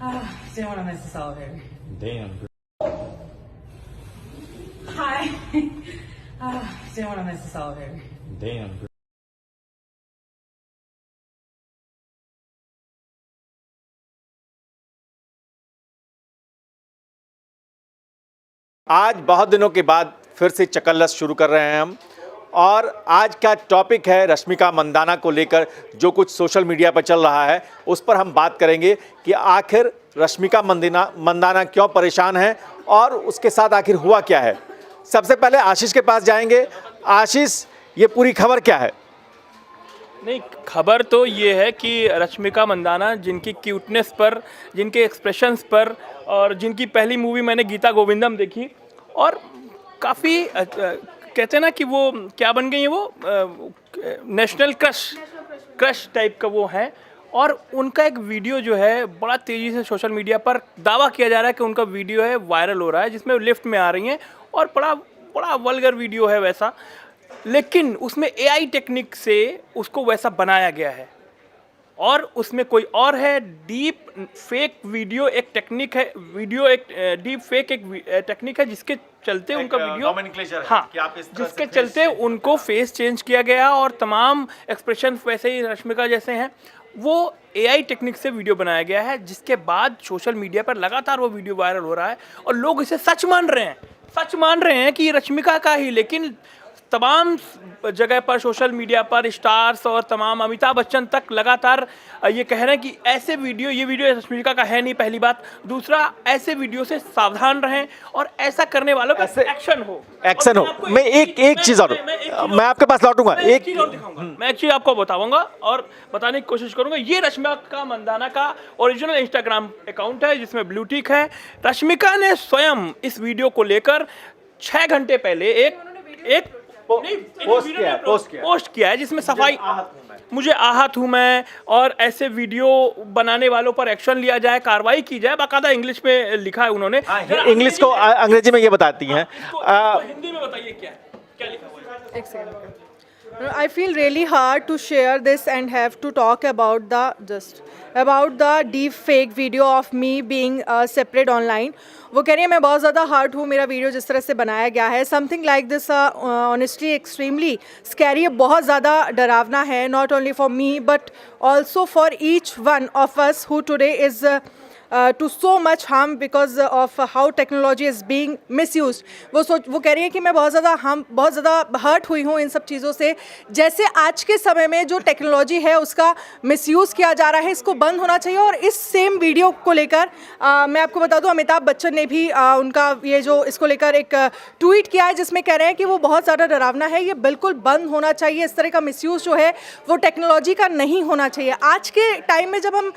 Didn't want to miss this elevator. Damn. Hi. Didn't want to miss this elevator. Damn. आज बहुत दिनों के बाद फिर से चकल्लस शुरू कर रहे हैं हम, और आज का टॉपिक है रश्मिका मंदाना को लेकर जो कुछ सोशल मीडिया पर चल रहा है उस पर हम बात करेंगे कि आखिर रश्मिका मंदाना क्यों परेशान है और उसके साथ आखिर हुआ क्या है। सबसे पहले आशीष के पास जाएंगे। आशीष, ये पूरी खबर क्या है? नहीं, खबर तो ये है कि रश्मिका मंदाना जिनकी क्यूटनेस पर, जिनके एक्सप्रेशंस पर और जिनकी पहली मूवी मैंने गीता गोविंदम देखी और काफ़ी कहते हैं ना कि वो क्या बन गई है, वो नेशनल क्रश टाइप का वो है। और उनका एक वीडियो जो है बड़ा तेज़ी से सोशल मीडिया पर दावा किया जा रहा है कि उनका वीडियो है वायरल हो रहा है, जिसमें लिफ्ट में आ रही हैं और बड़ा वल्गर वीडियो है वैसा, लेकिन उसमें एआई टेक्निक से उसको वैसा बनाया गया है और उसमें कोई और है। डीप फेक वीडियो एक टेक्निक है, डीप फेक एक टेक्निक है जिसके चलते उनका वीडियो, हाँ, जिसके चलते उनको फेस चेंज किया गया और तमाम एक्सप्रेशन वैसे ही रश्मिका जैसे हैं, वो एआई टेक्निक से वीडियो बनाया गया है, जिसके बाद सोशल मीडिया पर लगातार वो वीडियो वायरल हो रहा है और लोग इसे सच मान रहे हैं कि रश्मिका का ही। लेकिन तमाम जगह पर सोशल मीडिया पर स्टार्स और तमाम अमिताभ बच्चन तक लगातार ये कह रहे हैं कि ये वीडियो रश्मिका का है नहीं, पहली बात। दूसरा, ऐसे वीडियो से सावधान रहें और ऐसा करने वालों का एक्शन हो। मैं एक चीज और मैं आपके पास लौटूंगा, एक चीज और दिखाऊंगा, मैं एक चीज आपको बताऊंगा और बताने की कोशिश करूंगा। ये रश्मिका मंदाना का ओरिजिनल इंस्टाग्राम अकाउंट है जिसमें ब्लू टिक है। रश्मिका ने स्वयं इस वीडियो को लेकर 6 घंटे पहले एक पोस्ट किया है जिसमें सफाई, मुझे आहत हूं मैं और ऐसे वीडियो बनाने वालों पर एक्शन लिया जाए, कार्रवाई की जाए। बाकायदा इंग्लिश में लिखा है उन्होंने। इंग्लिश को अंग्रेजी में ये बताती हैं, हिंदी में बताइए क्या लिखा हुआ है। एक second. I feel really hard to share this and have to talk about the deep fake video of me being separate online. वो कह रही है मैं बहुत ज़्यादा हर्ट हूँ, मेरा वीडियो जिस तरह से बनाया गया है। Something like this honestly extremely scary, बहुत ज़्यादा डरावना है, not only for me but also for each one of us who today is to so much harm because of how technology is being misused. वो कह रही है कि मैं बहुत ज़्यादा हर्ट हुई हूँ इन सब चीज़ों से। जैसे आज के समय में जो टेक्नोलॉजी है उसका मिसयूज़ किया जा रहा है, इसको बंद होना चाहिए। और इस सेम वीडियो को लेकर मैं आपको बता दूँ, अमिताभ बच्चन ने भी उनका ये जो इसको लेकर एक ट्वीट किया है जिसमें कह रहे हैं कि वो बहुत ज़्यादा डरावना है, ये बिल्कुल बंद होना चाहिए। इस तरह का मिसयूज़ जो है वो टेक्नोलॉजी का नहीं होना चाहिए। आज के टाइम में जब हम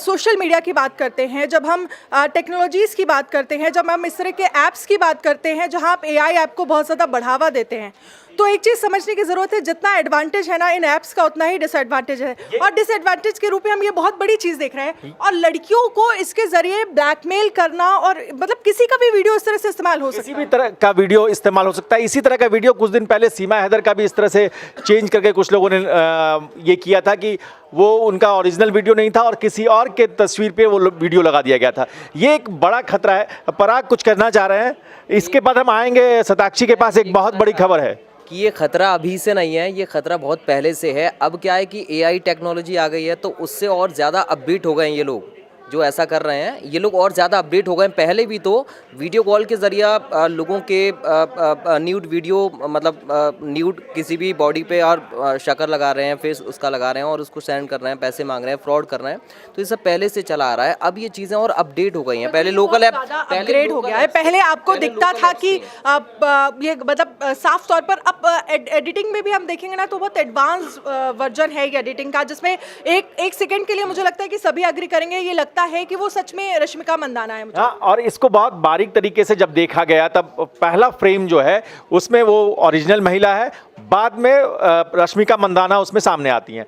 सोशल मीडिया की बात करते हैं, जब हम टेक्नोलॉजीज़ की बात करते हैं, जब हम इस तरह के ऐप्स की बात करते हैं जहां आप एआई ऐप को बहुत ज़्यादा बढ़ावा देते हैं, तो एक चीज़ समझने की ज़रूरत है, जितना एडवांटेज है ना इन ऐप्स का उतना ही डिसएडवांटेज है। और डिसएडवांटेज के रूप में हम ये बहुत बड़ी चीज़ देख रहे हैं और लड़कियों को इसके ज़रिए ब्लैकमेल करना और मतलब किसी का भी वीडियो इस तरह से इस्तेमाल हो सकता है, किसी भी तरह का वीडियो इस्तेमाल हो सकता है। इसी तरह का वीडियो कुछ दिन पहले सीमा हैदर का भी इस तरह से चेंज करके कुछ लोगों ने ये किया था कि वो उनका ओरिजिनल वीडियो नहीं था और किसी और के तस्वीर पे वो वीडियो लगा दिया गया था। ये एक बड़ा खतरा है। पराग कुछ कहना चाह रहे हैं, इसके बाद हम आएंगे शताक्षी के पास। एक बहुत बड़ी खबर है कि ये ख़तरा अभी से नहीं है, ये ख़तरा बहुत पहले से है। अब क्या है कि एआई टेक्नोलॉजी आ गई है तो उससे और ज़्यादा अपडेट हो गए हैं ये लोग जो ऐसा कर रहे हैं। ये लोग और ज़्यादा अपडेट हो गए हैं। पहले भी तो वीडियो कॉल के ज़रिए लोगों के न्यूड वीडियो, मतलब न्यूड किसी भी बॉडी पे और शक्ल लगा रहे हैं, फेस उसका लगा रहे हैं और उसको सेंड कर रहे हैं, पैसे मांग रहे हैं, फ्रॉड कर रहे हैं। तो ये सब पहले से चला आ रहा है। अब ये चीज़ें और अपडेट हो गई हैं। पहले लोकल ऐप अपग्रेड हो गया है। पहले आपको दिखता था कि ये मतलब साफ तौर पर अब एडिटिंग में भी हम देखेंगे ना तो बहुत एडवांस वर्जन है ये एडिटिंग का, जिसमें एक सेकंड के लिए मुझे लगता है कि सभी एग्री करेंगे, ये लगता है कि वो सच में रश्मिका मंदाना है मुझे। हाँ, और इसको बहुत बारीक तरीके से जब देखा गया तब पहला फ्रेम जो है उसमें वो ओरिजिनल महिला है, बाद में रश्मिका मंदाना उसमें सामने आती हैं।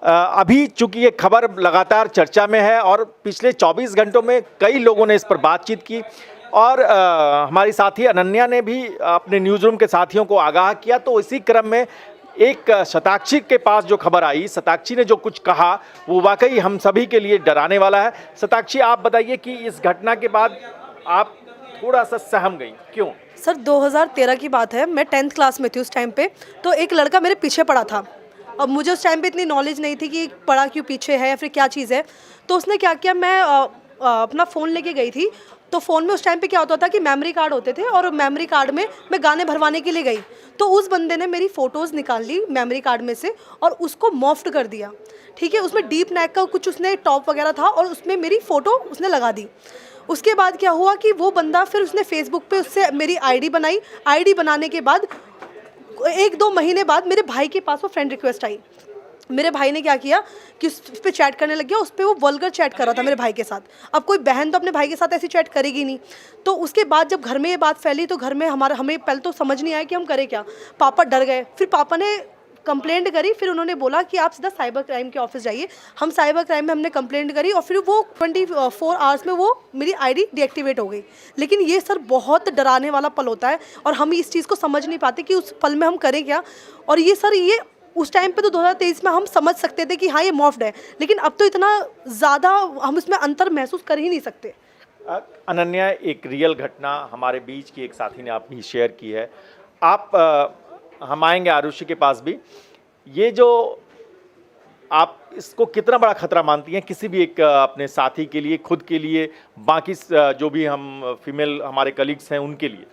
अभी चूंकि ये खबर लगातार चर्चा में है और पिछले 24 घंटों में कई लोगों ने इस पर बातचीत की और हमारी साथी अनन्या ने भी अपने न्यूज़ रूम के साथियों को आगाह किया। तो इसी क्रम में एक शताक्षी के पास जो खबर आई, शताक्षी ने जो कुछ कहा वो वाकई हम सभी के लिए डराने वाला है। शताक्षी, आप बताइए कि इस घटना के बाद आप थोड़ा सा सहम गई, क्यों? सर 2013 की बात है, मैं 10th क्लास में थी उस टाइम पे। तो एक लड़का मेरे पीछे पड़ा था। अब मुझे उस टाइम पे इतनी नॉलेज नहीं थी कि पड़ा क्यों पीछे है या फिर क्या चीज़ है। तो उसने क्या किया, मैं अपना फ़ोन लेके गई थी। तो फ़ोन में उस टाइम पे क्या होता था कि मेमोरी कार्ड होते थे और मेमोरी कार्ड में मैं गाने भरवाने के लिए गई। तो उस बंदे ने मेरी फ़ोटोज़ निकाल ली मेमोरी कार्ड में से और उसको मॉफ्ट कर दिया। ठीक है, उसमें डीप नेक का कुछ उसने टॉप वगैरह था और उसमें मेरी फ़ोटो उसने लगा दी। उसके बाद क्या हुआ कि वो बंदा फिर उसने फेसबुक पे उससे मेरी आईडी बनाई। आईडी बनाने के बाद 1-2 महीने बाद मेरे भाई के पास वो फ्रेंड रिक्वेस्ट आई। मेरे भाई ने क्या किया कि उस पर चैट करने लग गया। उस पर वो वल्गर चैट कर रहा था मेरे भाई के साथ। अब कोई बहन तो अपने भाई के साथ ऐसी चैट करेगी नहीं। तो उसके बाद जब घर में ये बात फैली तो घर में हमें पहले तो समझ नहीं आया कि हम करें क्या। पापा डर गए। फिर पापा ने कंप्लेंट करी। फिर उन्होंने बोला कि आप सीधा साइबर क्राइम के ऑफिस जाइए। हम साइबर क्राइम में हमने कंप्लेंट करी और फिर वो 24 आवर्स में वो मेरी आईडी डीएक्टिवेट हो गई। लेकिन ये सर बहुत डराने वाला पल होता है और हम इस चीज़ को समझ नहीं पाते कि उस पल में हम करें क्या। और ये सर ये उस टाइम पे तो 2023 में हम समझ सकते थे कि हाँ ये मॉफ्ड है, लेकिन अब तो इतना ज़्यादा हम इसमें अंतर महसूस कर ही नहीं सकते। अनन्या, एक रियल घटना हमारे बीच की एक साथी ने आप भी शेयर की है। आप हम आएंगे आरुषि के पास भी। ये जो आप इसको कितना बड़ा खतरा मानती हैं किसी भी एक अपने साथी के लिए, खुद के लिए, बाकी जो भी हम फीमेल हमारे कलीग्स हैं उनके लिए?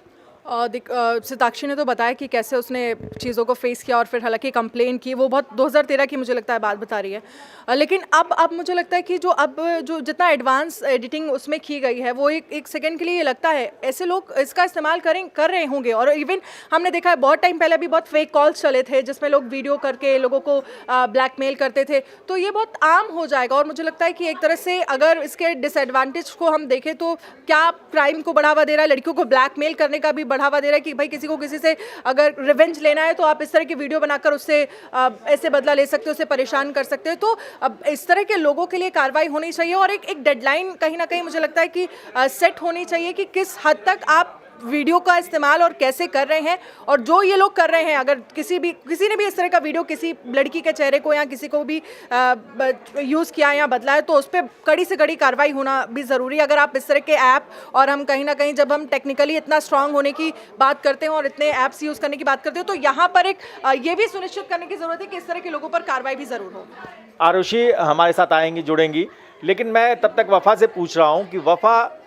शताक्षी ने तो बताया कि कैसे उसने चीज़ों को फेस किया और फिर हालांकि कंप्लेन की। वो बहुत 2013 की मुझे लगता है बात बता रही है। लेकिन अब मुझे लगता है कि जो जितना एडवांस एडिटिंग उसमें की गई है वो एक सेकंड के लिए ये लगता है ऐसे लोग इसका इस्तेमाल कर रहे होंगे। और इवन हमने देखा है बहुत टाइम पहले भी बहुत फेक कॉल्स चले थे जिसमें लोग वीडियो करके लोगों को ब्लैकमेल करते थे। तो ये बहुत आम हो जाएगा और मुझे लगता है कि एक तरह से अगर इसके डिसएडवांटेज को हम देखें तो क्या क्राइम को बढ़ावा दे रहा है, लड़कियों को ब्लैकमेल करने का भी बढ़ावा दे रहा है कि भाई किसी को किसी से अगर रिवेंज लेना है तो आप इस तरह की वीडियो बनाकर उससे ऐसे बदला ले सकते हो, उसे परेशान कर सकते हो। तो अब इस तरह के लोगों के लिए कार्रवाई होनी चाहिए और एक डेडलाइन कहीं ना कहीं मुझे लगता है कि सेट होनी चाहिए कि किस हद तक आप वीडियो का इस्तेमाल और कैसे कर रहे हैं। और जो ये लोग कर रहे हैं, अगर किसी ने भी इस तरह का वीडियो किसी लड़की के चेहरे को या किसी को भी यूज़ किया या बदला है तो उस पर कड़ी से कड़ी कार्रवाई होना भी ज़रूरी है। अगर आप इस तरह के ऐप, और हम कहीं ना कहीं जब हम टेक्निकली इतना स्ट्रांग होने की बात करते हैं और इतने ऐप्स यूज़ करने की बात करते हैं तो यहाँ पर ये भी सुनिश्चित करने की ज़रूरत है कि इस तरह के लोगों पर कार्रवाई भी ज़रूर हो। आरुषि हमारे साथ आएंगी, जुड़ेंगी, लेकिन मैं तब तक वफ़ा से पूछ रहा हूँ कि वफ़ा,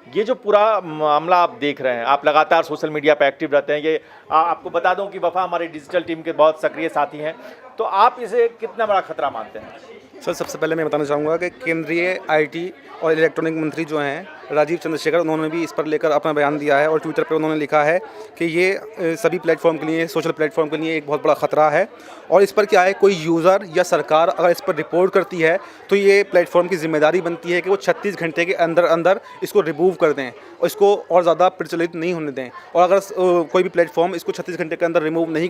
ये जो पूरा मामला आप देख रहे हैं, आप लगातार सोशल मीडिया पे एक्टिव रहते हैं, ये आपको बता दूं कि वफ़ा हमारे डिजिटल टीम के बहुत सक्रिय साथी हैं, तो आप इसे कितना बड़ा खतरा मानते हैं? सर, सबसे पहले मैं बताना चाहूँगा कि केंद्रीय आईटी और इलेक्ट्रॉनिक मंत्री जो हैं राजीव चंद्रशेखर, उन्होंने भी इस पर लेकर अपना बयान दिया है और ट्विटर पे उन्होंने लिखा है कि ये सभी प्लेटफॉर्म के लिए, सोशल प्लेटफॉर्म के लिए एक बहुत बड़ा ख़तरा है। और इस पर क्या है, कोई यूज़र या सरकार अगर इस पर रिपोर्ट करती है तो ये प्लेटफॉर्म की जिम्मेदारी बनती है कि वो 36 घंटे के अंदर इसको रिमूव कर दें और इसको और ज़्यादा प्रचलित नहीं होने दें। और अगर कोई भी प्लेटफॉर्म इसको 36 घंटे के अंदर रिमूव नहीं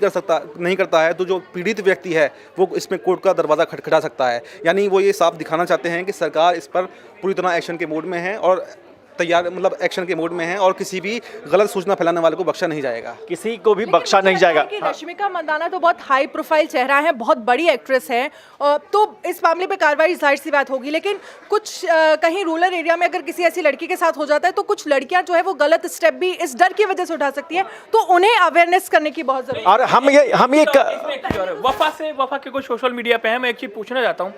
करता है तो जो पीड़ित व्यक्ति है वो इसमें कोर्ट का दरवाज़ा खटखटा सकता है। यानी वो ये साफ दिखाना चाहते हैं कि सरकार इस पर पूरी तरह एक्शन के मोड में है और एक्शन के मोड में है और किसी भी गलत सूचना फैलाने वाले को बख्शा नहीं जाएगा, किसी को भी बख्शा नहीं जाएगा। रश्मिका मंदाना तो बहुत हाई प्रोफाइल चेहरा है, बहुत बड़ी एक्ट्रेस है, तो इस मामले पे कार्रवाई जाहिर सी बात होगी। लेकिन कुछ कहीं रूरल एरिया में अगर किसी ऐसी लड़की के साथ हो जाता है तो कुछ लड़कियां जो है वो गलत स्टेप भी इस डर की वजह से उठा सकती है, तो उन्हें अवेयरनेस करने की बहुत जरूरत है। और हम ये वफा के कोई सोशल मीडिया पे है, मैं एक चीज़ पूछना चाहता हूँ।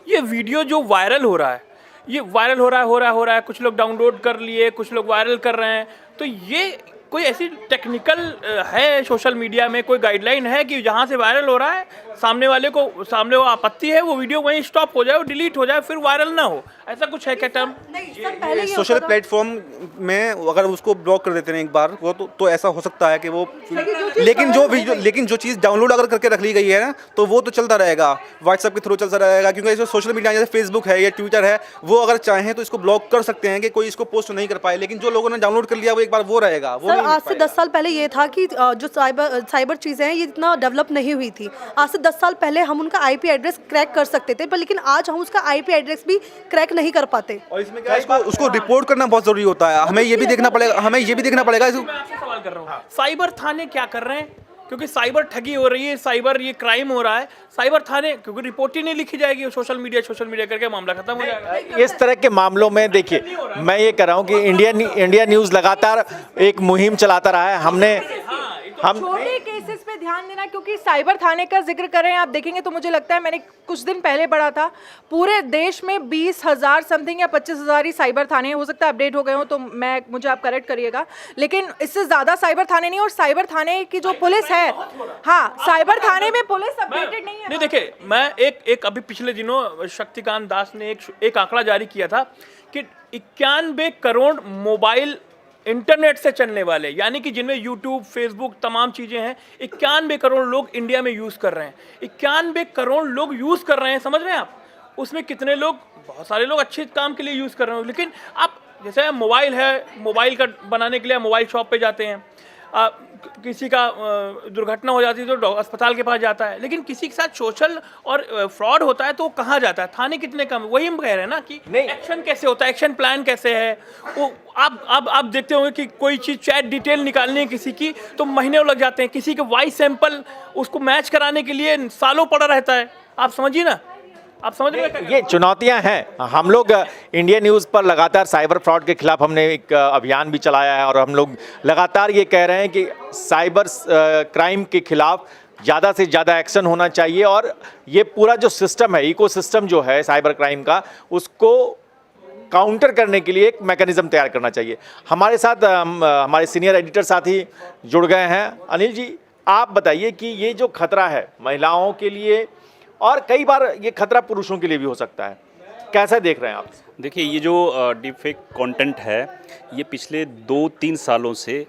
ये वीडियो जो वायरल हो रहा है, ये वायरल हो रहा है, कुछ लोग डाउनलोड कर लिए, कुछ लोग वायरल कर रहे हैं, तो ये कोई ऐसी टेक्निकल है सोशल मीडिया में, कोई गाइडलाइन है कि जहाँ से वायरल हो रहा है सामने वो आपत्ति है, वो वीडियो वहीं स्टॉप हो जाए, वो डिलीट हो जाए, फिर वायरल ना हो, ऐसा कुछ है क्या टर्म? सोशल प्लेटफॉर्म में अगर उसको ब्लॉक कर देते हैं एक बार वो तो ऐसा हो सकता है कि वो, लेकिन जो चीज़ डाउनलोड अगर करके रख ली गई है ना तो वो तो चलता रहेगा, व्हाट्सएप के थ्रू चलता रहेगा, क्योंकि जो सोशल मीडिया जैसे फेसबुक है या ट्विटर है वो अगर चाहें तो इसको ब्लॉक कर सकते हैं कि कोई इसको पोस्ट नहीं कर पाए, लेकिन जो लोगों ने डाउनलोड कर लिया वो एक बार वो रहेगा। वो आज से 10 साल पहले ये था कि जो साइबर चीज़ें हैं ये इतना डेवलप नहीं हुई थी। आज से 10 साल पहले हम उनका आईपी एड्रेस क्रैक कर सकते थे, पर लेकिन आज हम उसका आईपी एड्रेस भी क्रैक नहीं कर पाते। और इसमें क्या है, उसको रिपोर्ट करना बहुत जरूरी होता है। हमें ये भी देखना पड़ेगा मैं आपसे सवाल कर रहा हूँ, साइबर थाने क्या कर रहे हैं? क्योंकि साइबर ठगी हो रही है, साइबर ये क्राइम हो रहा है, साइबर थाने, क्योंकि रिपोर्ट ही नहीं लिखी जाएगी, सोशल मीडिया करके मामला खत्म हो जाएगा। इस तरह के मामलों में देखिए, मैं ये कह रहा हूँ कि इंडिया न्यूज़ लगातार एक मुहिम चलाता रहा है। हम छोटे केसेस पे ध्यान देना, क्योंकि साइबर थाने का जिक्र करें आप देखेंगे तो मुझे लगता है, मैंने कुछ दिन पहले पढ़ा था पूरे देश में 20,000 समथिंग या 25,000 ही साइबर थाने, हो सकता है अपडेट हो गए हो तो मुझे आप करेक्ट करिएगा, लेकिन इससे ज़्यादा साइबर थाने नहीं। और साइबर थाने की जो पुलिस है, हाँ, साइबर थाने में पुलिस अपडेटेड नहीं है। नहीं, देखिए, मैं एक अभी पिछले दिनों शक्तिकांत दास ने एक आंकड़ा जारी किया था कि 91 करोड़ मोबाइल इंटरनेट से चलने वाले, यानी कि जिनमें यूट्यूब, फेसबुक, तमाम चीज़ें हैं, 91 करोड़ लोग इंडिया में यूज़ कर रहे हैं। 91 करोड़ लोग यूज़ कर रहे हैं, समझ रहे हैं आप? उसमें कितने लोग, बहुत सारे लोग अच्छे काम के लिए यूज़ कर रहे हैं, लेकिन आप जैसे मोबाइल है, मोबाइल का बनाने के लिए मोबाइल शॉप पे जाते हैं, किसी का दुर्घटना हो जाती है तो अस्पताल के पास जाता है, लेकिन किसी के साथ सोशल और फ्रॉड होता है तो कहाँ जाता है? थाने कितने कम। वही हम कह रहे हैं ना कि एक्शन कैसे होता है, एक्शन प्लान कैसे है वो। आप देखते होंगे कि कोई चीज़ चैट डिटेल निकालनी है किसी की तो महीने लग जाते हैं, किसी के वॉइस सैंपल उसको मैच कराने के लिए सालों पड़ा रहता है। आप समझिए ना, आप समझ रहे हैं? ये चुनौतियां हैं। हम लोग इंडिया न्यूज़ पर लगातार साइबर फ्रॉड के खिलाफ हमने एक अभियान भी चलाया है और हम लोग लगातार ये कह रहे हैं कि साइबर क्राइम के खिलाफ ज़्यादा से ज़्यादा एक्शन होना चाहिए और ये पूरा जो सिस्टम है, इकोसिस्टम जो है साइबर क्राइम का, उसको काउंटर करने के लिए एक मैकेनिज्म तैयार करना चाहिए। हमारे साथ हमारे सीनियर एडिटर साथी जुड़ गए हैं। अनिल जी, आप बताइए कि ये जो खतरा है महिलाओं के लिए और कई बार ये खतरा पुरुषों के लिए भी हो सकता है, कैसे देख रहे हैं आप? देखिए, ये जो डीप फेक कंटेंट है ये पिछले 2-3 सालों से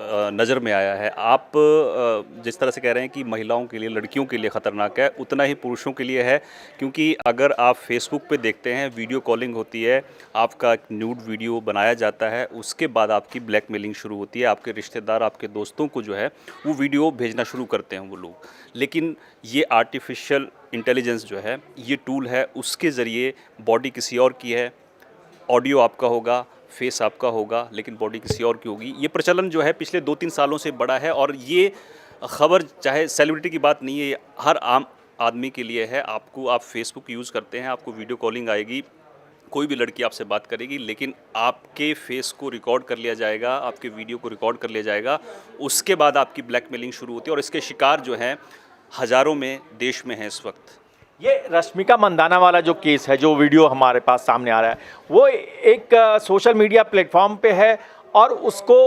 नज़र में आया है। आप जिस तरह से कह रहे हैं कि महिलाओं के लिए, लड़कियों के लिए ख़तरनाक है, उतना ही पुरुषों के लिए है। क्योंकि अगर आप फेसबुक पे देखते हैं, वीडियो कॉलिंग होती है, आपका एक न्यूड वीडियो बनाया जाता है, उसके बाद आपकी ब्लैकमेलिंग शुरू होती है। आपके रिश्तेदार, आपके दोस्तों को जो है वो वीडियो भेजना शुरू करते हैं वो लोग। लेकिन ये आर्टिफिशियल इंटेलिजेंस जो है, ये टूल है, उसके ज़रिए बॉडी किसी और की है, ऑडियो आपका होगा, फेस आपका होगा, लेकिन बॉडी किसी और की होगी। ये प्रचलन जो है पिछले 2-3 सालों से बड़ा है और ये खबर चाहे सेलिब्रिटी की बात नहीं है, हर आम आदमी के लिए है। आप फेसबुक यूज़ करते हैं, आपको वीडियो कॉलिंग आएगी, कोई भी लड़की आपसे बात करेगी, लेकिन आपके फेस को रिकॉर्ड कर लिया जाएगा, आपके वीडियो को रिकॉर्ड कर लिया जाएगा। उसके बाद आपकी ब्लैकमेलिंग शुरू होती है और इसके शिकार जो हैं हज़ारों में देश में हैं इस वक्त। ये रश्मिका मंदाना वाला जो केस है, जो वीडियो हमारे पास सामने आ रहा है, वो एक सोशल मीडिया प्लेटफॉर्म पे है और उसको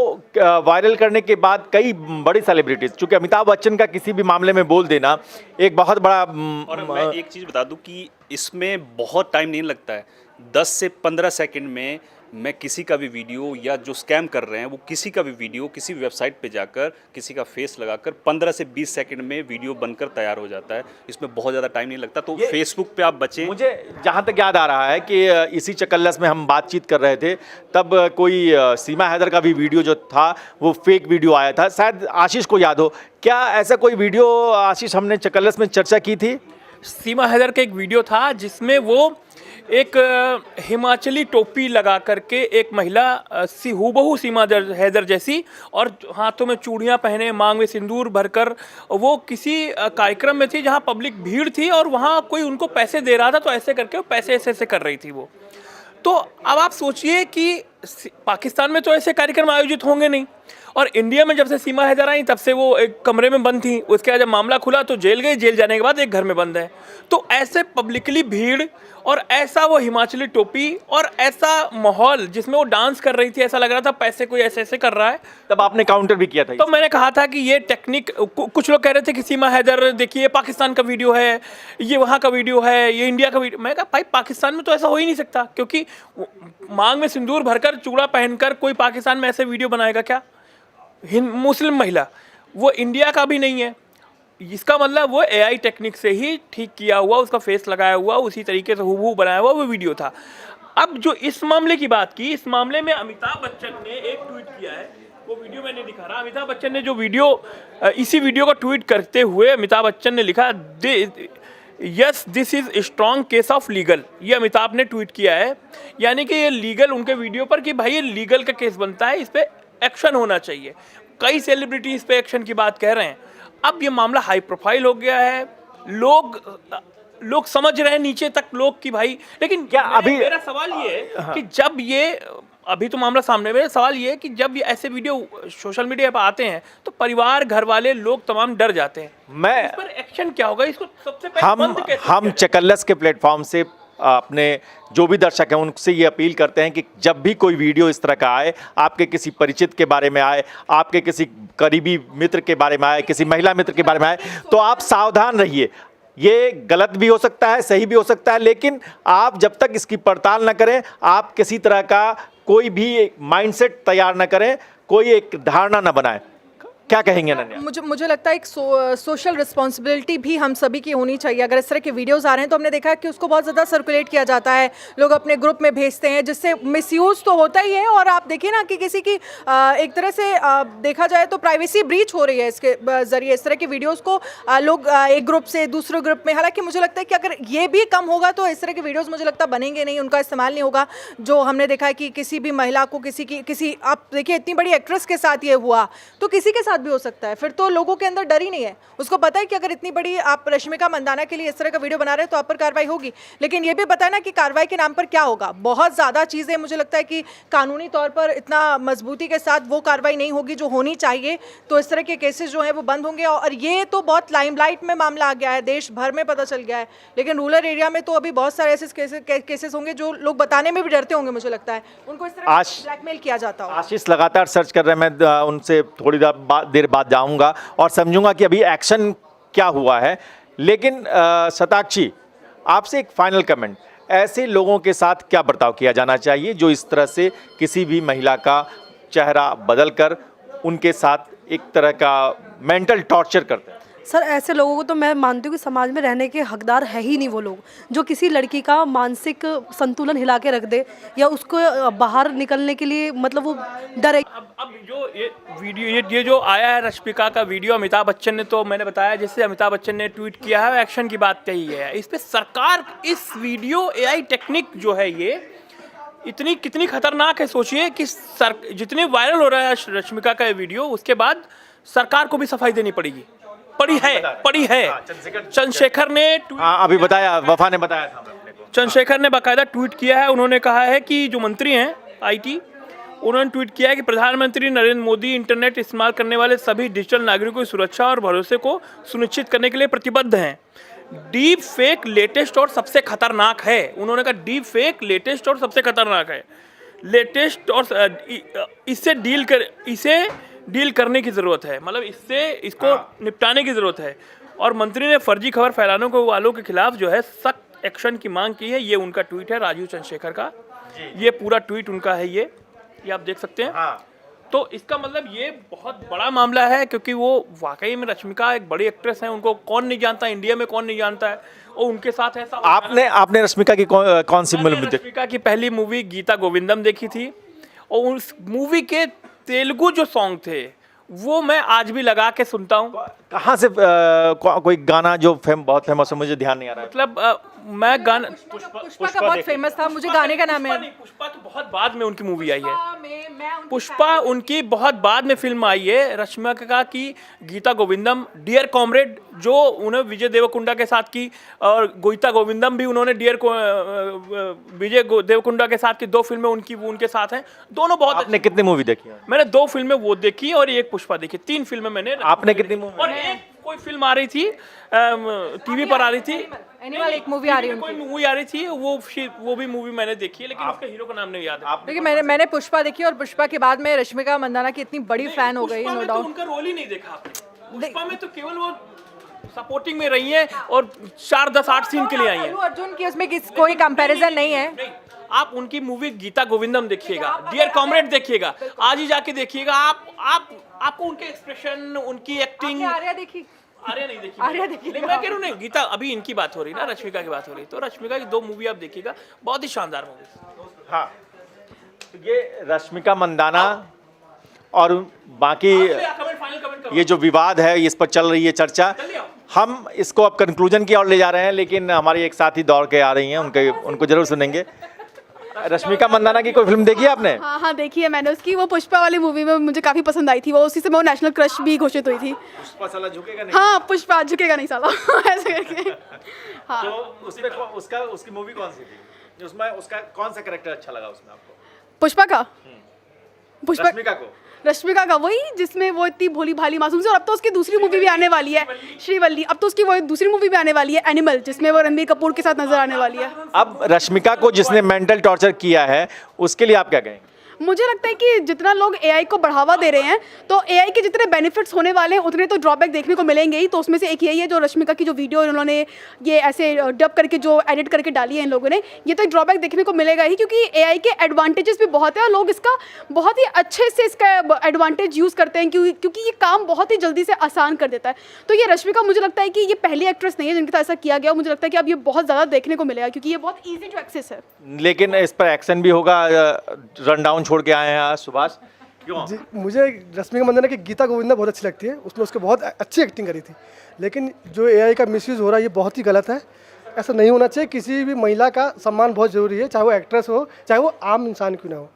वायरल करने के बाद कई बड़ी सेलिब्रिटीज़, चूँकि अमिताभ बच्चन का किसी भी मामले में बोल देना एक बहुत बड़ा। और मैं एक चीज़ बता दूं कि इसमें बहुत टाइम नहीं लगता है, 10 से 15 सेकंड में मैं किसी का भी वीडियो, या जो स्कैम कर रहे हैं वो किसी का भी वीडियो किसी वेबसाइट पे जाकर किसी का फेस लगाकर 15 से 20 सेकंड में वीडियो बनकर तैयार हो जाता है। इसमें बहुत ज़्यादा टाइम नहीं लगता, तो फेसबुक पे आप बचें। मुझे जहाँ तक याद आ रहा है कि इसी चकल्लस में हम बातचीत कर रहे थे, तब कोई सीमा हैदर का भी वीडियो जो था वो फेक वीडियो आया था, शायद आशीष को याद हो। क्या ऐसा कोई वीडियो आशीष हमने चकल्लस में चर्चा की थी? सीमा हैदर का एक वीडियो था जिसमें वो एक हिमाचली टोपी लगा करके एक महिला हूबहू सीमा हैदर जैसी और हाथों में चूड़ियां पहने, मांग में सिंदूर भरकर, वो किसी कार्यक्रम में थी जहां पब्लिक भीड़ थी और वहां कोई उनको पैसे दे रहा था, तो ऐसे करके वो पैसे ऐसे कर रही थी वो। तो अब आप सोचिए कि पाकिस्तान में तो ऐसे कार्यक्रम आयोजित होंगे नहीं, और इंडिया में जब से सीमा हैदर आई तब से वो एक कमरे में बंद थी, उसके बाद जब मामला खुला तो जेल गई, जेल जाने के बाद एक घर में बंद है। तो ऐसे पब्लिकली भीड़ और ऐसा वो हिमाचली टोपी और ऐसा माहौल जिसमें वो डांस कर रही थी, ऐसा लग रहा था पैसे कोई ऐसे ऐसे कर रहा है। तब आपने काउंटर भी किया था। तो मैंने कहा था कि ये टेक्निक, कुछ लोग कह रहे थे कि सीमा हैदर देखिए पाकिस्तान का वीडियो है, ये वहाँ का वीडियो है, ये इंडिया का वीडियो। मैं कहा भाई पाकिस्तान में तो ऐसा हो ही नहीं सकता, क्योंकि मांग में सिंदूर भरकर, चूड़ा पहनकर कोई पाकिस्तान में ऐसे वीडियो बनाएगा क्या? मुस्लिम महिला, वो इंडिया का भी नहीं है। इसका मतलब वो एआई टेक्निक से ही ठीक किया हुआ, उसका फेस लगाया हुआ, उसी तरीके से हूबहू बनाया हुआ वो वीडियो था। अब जो इस मामले की बात की, इस मामले में अमिताभ बच्चन ने एक ट्वीट किया है, वो वीडियो मैंने दिखा रहा। अमिताभ बच्चन ने जो वीडियो, इसी वीडियो को ट्वीट करते हुए अमिताभ बच्चन ने लिखा, yes this is strong case of legal. ये अमिताभ ने ट्वीट किया है, यानी कि ये लीगल उनके वीडियो पर कि भाई ये लीगल का केस बनता है, इस पर एक्शन होना चाहिए। कई सेलिब्रिटी इस पे एक्शन की बात कह रहे हैं। अब ये मामला हाई प्रोफाइल हो गया है, लोग समझ रहे हैं नीचे तक लोग कि भाई, लेकिन क्या अभी मेरा सवाल ये है कि जब ये अभी तो मामला सामने, मेरा सवाल ये है कि जब ये ऐसे वीडियो सोशल मीडिया पर आते हैं तो परिवार, घर वाले, लोग तमाम डर जाते हैं। मैं इस पर एक्शन क्या होगा, इसको सबसे पहले बंद कैसे हम किया चकल्लस के प्लेटफॉर्म से अपने जो भी दर्शक हैं उनसे ये अपील करते हैं कि जब भी कोई वीडियो इस तरह का आए, आपके किसी परिचित के बारे में आए, आपके किसी करीबी मित्र के बारे में आए, किसी महिला मित्र के बारे में आए, तो आप सावधान रहिए। ये गलत भी हो सकता है, सही भी हो सकता है, लेकिन आप जब तक इसकी पड़ताल न करें, आप किसी तरह का कोई भी माइंडसेट तैयार न करें, कोई एक धारणा न बनाएं। क्या कहेंगे अनन्या? मुझे लगता है एक सोशल रिस्पॉन्सिबिलिटी भी हम सभी की होनी चाहिए। अगर इस तरह के वीडियोस आ रहे हैं तो हमने देखा है कि उसको बहुत ज़्यादा सर्कुलेट किया जाता है, लोग अपने ग्रुप में भेजते हैं, जिससे मिसयूज़ तो होता ही है। और आप देखिए ना कि किसी की एक तरह से देखा जाए तो प्राइवेसी ब्रीच हो रही है इसके ज़रिए। इस तरह के वीडियोज़ को लोग एक ग्रुप से दूसरे ग्रुप में, हालांकि मुझे लगता है कि अगर ये भी कम होगा तो इस तरह के वीडियोज़ मुझे लगता है बनेंगे नहीं, उनका इस्तेमाल नहीं होगा। जो हमने देखा है कि किसी भी महिला को किसी आप देखिए इतनी बड़ी एक्ट्रेस के साथ ये हुआ तो किसी के साथ भी हो सकता है। फिर तो लोगों के अंदर डर ही नहीं है, उसको पता है कि अगर इतनी बड़ी आप रश्मिका मंदाना के लिए इस तरह का वीडियो बना रहे हैं तो आप पर कार्रवाई होगी। लेकिन ये भी पता है ना कि कार्रवाई के नाम पर क्या होगा। बहुत ज़्यादा चीज़ें, मुझे लगता है कि कानूनी तौर पर इतना मजबूती के साथ वो कार्रवाई नहीं होगी जो होनी चाहिए, तो इस तरह के केसेस जो हैं वो बंद होंगे। और ये तो बहुत लाइमलाइट में मामला आ गया है, देश भर में पता चल गया है, लेकिन रूरल एरिया में तो अभी बहुत सारे ऐसे केसेस होंगे जो लोग बताने में भी डरते होंगे। मुझे लगता है उनको इस तरह ब्लैकमेल किया जाता हो। आशीष लगातार सर्च कर रहे हैं, मैं उनसे थोड़ी देर बाद जाऊंगा और समझूंगा कि अभी एक्शन क्या हुआ है। लेकिन शताक्षी, आपसे एक फाइनल कमेंट, ऐसे लोगों के साथ क्या बर्ताव किया जाना चाहिए जो इस तरह से किसी भी महिला का चेहरा बदलकर उनके साथ एक तरह का मेंटल टॉर्चर करते हैं? सर, ऐसे लोगों को तो मैं मानती हूँ कि समाज में रहने के हकदार है ही नहीं वो लोग, जो किसी लड़की का मानसिक संतुलन हिला के रख दे या उसको बाहर निकलने के लिए मतलब वो डरे। अब जो ये वीडियो ये जो आया है रश्मिका का वीडियो, अमिताभ बच्चन ने, तो मैंने बताया जैसे अमिताभ बच्चन ने ट्वीट किया है, एक्शन की बात कही है। इस पे सरकार, इस वीडियो एआई टेक्निक जो है ये इतनी कितनी खतरनाक है। सोचिए कि जितने वायरल हो रहा है रश्मिका का ये वीडियो, उसके बाद सरकार को भी सफाई देनी पड़ी है। चंद्रशेखर ने अभी बताया, वफा ने बताया था अपने को। चंद्रशेखर ने बाकायदा ट्वीट किया है। उन्होंने कहा है कि जो मंत्री हैं आईटी, उन्होंने ट्वीट किया है कि प्रधानमंत्री नरेंद्र मोदी इंटरनेट इस्तेमाल करने वाले सभी डिजिटल नागरिकों की सुरक्षा और भरोसे को सुनिश्चित करने के लिए प्रतिबद्ध हैं। डीप फेक लेटेस्ट और सबसे खतरनाक है। उन्होंने कहा डीप फेक लेटेस्ट और सबसे खतरनाक है। लेटेस्ट और इसे डील करने की ज़रूरत है, मतलब इसको निपटाने की ज़रूरत है। और मंत्री ने फर्जी खबर फैलाने वालों के खिलाफ जो है सख्त एक्शन की मांग की है। ये उनका ट्वीट है, राजीव चंद्रशेखर का। ये पूरा ट्वीट उनका है, ये आप देख सकते हैं। तो इसका मतलब ये बहुत बड़ा मामला है, क्योंकि वो वाकई में रश्मिका एक बड़ी एक्ट्रेस है, उनको कौन नहीं जानता, इंडिया में कौन नहीं जानता है। और उनके साथ ऐसा आपने रश्मिका की कौन सी मूवी देखी? रश्मिका की पहली मूवी गीता गोविंदम देखी थी, और उस मूवी के तेलुगु जो सॉन्ग थे वो मैं आज भी लगा के सुनता हूँ। कहाँ से कोई गाना जो बहुत फेमस है, मुझे ध्यान नहीं आ रहा है। मतलब मैं गाना पुष्पा का बहुत फेमस था, मुझे गाने का नाम है। पुष्पा तो बहुत बाद में उनकी मूवी आई है। पुष्पा उनकी बहुत बाद में फिल्म आई है। रश्मिका की गीता गोविंदम, डियर कॉमरेड जो उन्हें विजय देवरकोंडा के साथ की, और गीता गोविंदम भी उन्होंने विजय देवरकोंडा के साथ की 2 फिल्में उनके साथ हैं। दोनों बहुत। आपने कितनी मूवी देखी? मैंने 2 फिल्में वो देखी और एक पुष्पा देखी। 3 फिल्में मैंने। आपने कितनी मूवी? और एक कोई फिल्म आ रही थी, टीवी पर आ रही थी, एनिमल एक मूवी आ रही है, कोई मूवी आ रही थी, वो भी मूवी मैंने देखी है, लेकिन उसके हीरो का नाम नहीं याद है। देखिए मैंने पुष्पा देखी, और पुष्पा के बाद में रश्मिका मंदाना की इतनी बड़ी फैन हो गई, नो डाउट। उनका रोल ही नहीं देखा आपने। पुष्पा में तो केवल वो सपोर्टिंग में रही है और 4, 10, 8 सीन के लिए आई है। अल्लू अर्जुन की उसमें कोई कंपैरिजन नहीं है। आप उनकी मूवी गीता गोविंदम देखिएगा, डियर कॉमरेड देखिएगा, आज ही जाके देखिएगा। आपको उनके एक्सप्रेशन, उनकी एक्टिंग। आर्या देखी? आर्या नहीं देखी। आर्या देखी? मैं कह रहा हूँ नहीं, गीता, अभी इनकी बात हो रही है ना, रश्मिका की बात हो रही है, तो रश्मिका की 2 मूवी आप देखिएगा, बहुत ही शानदार मूवी। हाँ, तो ये रश्मिका मंदाना और बाकी ये जो विवाद है, इस पर चल रही है चर्चा, हम इसको अब कंक्लूजन की ओर ले जा रहे हैं, लेकिन हमारी एक साथी दौड़ के आ रही हैं, उनको जरूर सुनेंगे। रश्मिका मंदाना की कोई फिल्म देखी है आपने? हाँ हाँ देखी है मैंने उसकी, वो पुष्पा वाली मूवी में मुझे काफ़ी पसंद आई थी, वो उसी से वो नेशनल क्रश भी घोषित हुई थी। पुष्पा साला झुकेगा नहीं। हाँ पुष्पा झुकेगा नहीं साला ऐसे करके। हाँ तो उसमें उसकी मूवी कौन सी थी? उसमें उसका कौन सा कैरेक्टर अच्छा लगा उसमें आपको? पुष्पा का, पुष्पा रश्मिका को? वही जिसमें वो इतनी भोली भाली मासूम सी, और अब तो उसकी दूसरी मूवी भी आने वाली है श्रीवल्ली, अब तो उसकी वो दूसरी मूवी भी आने वाली है एनिमल, जिसमें वो रणबीर कपूर के साथ नजर आने वाली है। अब रश्मिका को जिसने मेंटल टॉर्चर किया है उसके लिए आप क्या कहेंगे? मुझे लगता है कि जितना लोग एआई को बढ़ावा दे रहे हैं, तो एआई के जितने बेनिफिट्स होने वाले हैं उतने तो ड्रॉबैक देखने को मिलेंगे ही। तो उसमें से एक यही है जो रश्मिका की जो वीडियो इन्होंने ये ऐसे डब करके जो एडिट करके डाली है इन लोगों ने, ये तो एक ड्रॉबैक देखने को मिलेगा ही, क्योंकि एआई के एडवांटेजेस भी बहुत है और लोग इसका बहुत ही अच्छे से इसका एडवांटेज यूज़ करते हैं, क्योंकि ये काम बहुत ही जल्दी से आसान कर देता है। तो ये रश्मिका, मुझे लगता है कि ये पहली एक्ट्रेस नहीं है जिनके साथ ऐसा किया गया। मुझे लगता है कि अब ये बहुत ज़्यादा देखने को मिलेगा, क्योंकि ये बहुत ईजी टू एक्सेस है। लेकिन इस पर एक्शन भी होगा। रन डाउन छोड़ के आए हैं आज सुभाष, क्यों? जी, मुझे रश्मिका मंदाना की गीता गोविंदा बहुत अच्छी लगती है, उसने उसके बहुत अच्छी एक्टिंग करी थी। लेकिन जो एआई का मिसयूज़ हो रहा है ये बहुत ही गलत है, ऐसा नहीं होना चाहिए। किसी भी महिला का सम्मान बहुत ज़रूरी है, चाहे वो एक्ट्रेस हो, चाहे वो आम इंसान क्यों ना हो।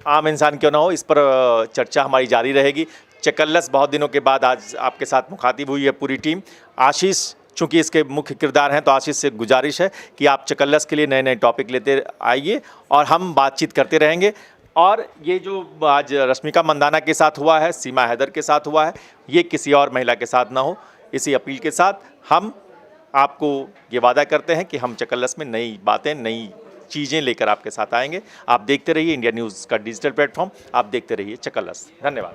आम इंसान क्यों ना हो, इस पर चर्चा हमारी जारी रहेगी। चकल्लस बहुत दिनों के बाद आज आपके साथ मुखातिब हुई है पूरी टीम। आशीष चूँकि इसके मुख्य किरदार हैं, तो आशीष से गुजारिश है कि आप चकल्लस के लिए नए नए टॉपिक लेते आइए और हम बातचीत करते रहेंगे। और ये जो आज रश्मिका मंदाना के साथ हुआ है, सीमा हैदर के साथ हुआ है, ये किसी और महिला के साथ ना हो, इसी अपील के साथ हम आपको ये वादा करते हैं कि हम चकल्लस में नई बातें, नई चीज़ें लेकर आपके साथ आएंगे। आप देखते रहिए इंडिया न्यूज़ का डिजिटल प्लेटफॉर्म, आप देखते रहिए चकल्लस। धन्यवाद।